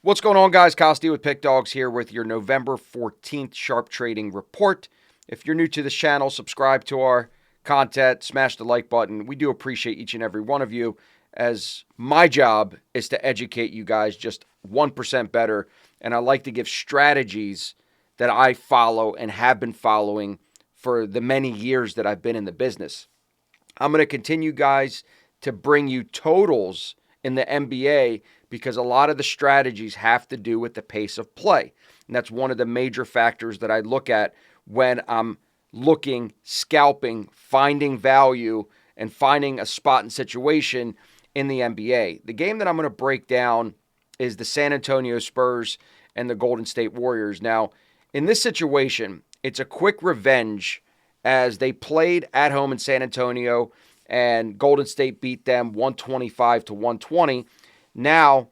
What's going on, guys? Kyle with Pickdawgz here with your November 14th Sharp Trading Report. If you're new to this channel, subscribe to our content, smash the like button. We do appreciate each and every one of you, as my job is to educate you guys just 1% better, and I like to give strategies that I follow and have been following for the many years that I've been in the business. I'm going to continue, guys, to bring you totals in the NBA because a lot of the strategies have to do with the pace of play. And that's one of the major factors that I look at when I'm looking, scalping, finding value, and finding a spot and situation in the NBA. The game that I'm going to break down is the San Antonio Spurs and the Golden State Warriors. Now, in this situation, it's a quick revenge as they played at home in San Antonio and Golden State beat them 125-120. Now,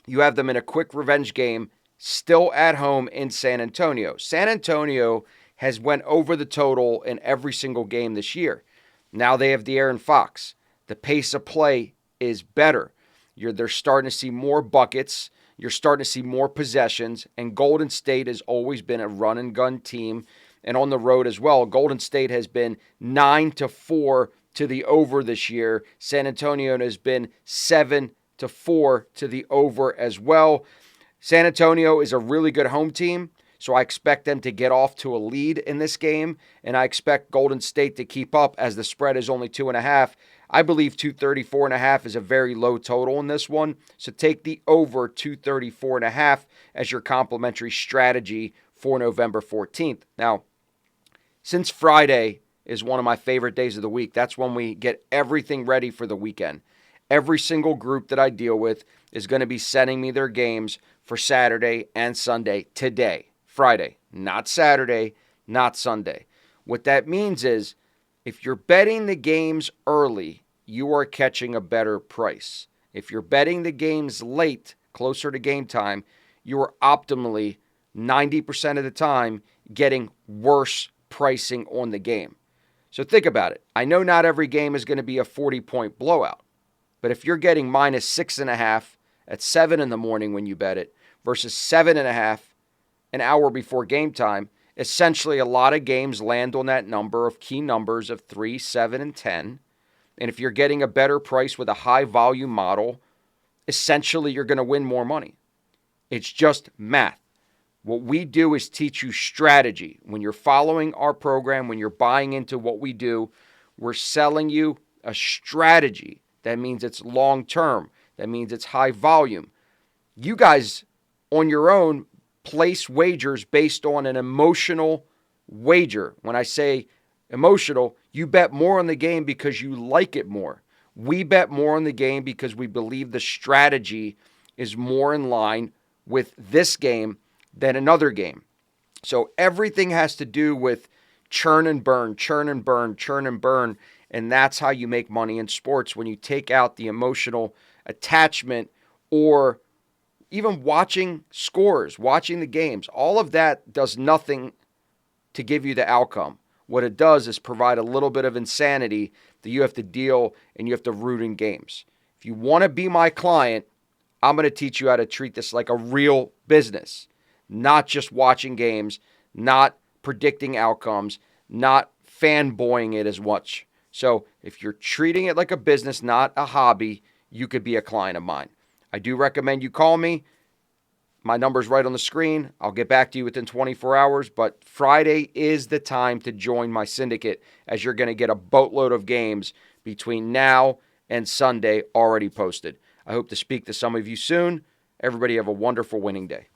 you have them in a quick revenge game, still at home in San Antonio. San Antonio has went over the total in every single game this year. Now they have De'Aaron Fox. The pace of play is better. They're starting to see more buckets. You're starting to see more possessions. And Golden State has always been a run-and-gun team. And on the road as well, Golden State has been 9-4 to the over this year. San Antonio has been 7-4 to the over as well. San Antonio is a really good home team, so I expect them to get off to a lead in this game, and I expect Golden State to keep up as the spread is only 2.5. I believe 234.5 is a very low total in this one, so take the over 234.5 as your complimentary strategy for November 14th. Now, since Friday is one of my favorite days of the week, that's when we get everything ready for the weekend. Every single group that I deal with is going to be sending me their games for Saturday and Sunday today, Friday, not Saturday, not Sunday. What that means is if you're betting the games early, you are catching a better price. If you're betting the games late, closer to game time, you are optimally 90% of the time getting worse pricing on the game. So think about it. I know not every game is going to be a 40-point blowout. But if you're getting minus 6.5 at 7 in the morning when you bet it versus 7.5 an hour before game time, essentially a lot of games land on that number of key numbers of 3, 7, and 10. And if you're getting a better price with a high volume model, essentially you're going to win more money. It's just math. What we do is teach you strategy. When you're following our program, when you're buying into what we do, we're selling you a strategy. That means it's long-term. That means it's high volume. You guys, on your own, place wagers based on an emotional wager. When I say emotional, you bet more on the game because you like it more. We bet more on the game because we believe the strategy is more in line with this game than another game. So everything has to do with churn and burn, churn and burn, churn and burn. And that's how you make money in sports, when you take out the emotional attachment or even watching scores, watching the games. All of that does nothing to give you the outcome. What it does is provide a little bit of insanity that you have to deal and you have to root in games. If you want to be my client, I'm going to teach you how to treat this like a real business, not just watching games, not predicting outcomes, not fanboying it as much. So if you're treating it like a business, not a hobby, you could be a client of mine. I do recommend you call me. My number's right on the screen. I'll get back to you within 24 hours, but Friday is the time to join my syndicate, as you're going to get a boatload of games between now and Sunday already posted. I hope to speak to some of you soon. Everybody have a wonderful winning day.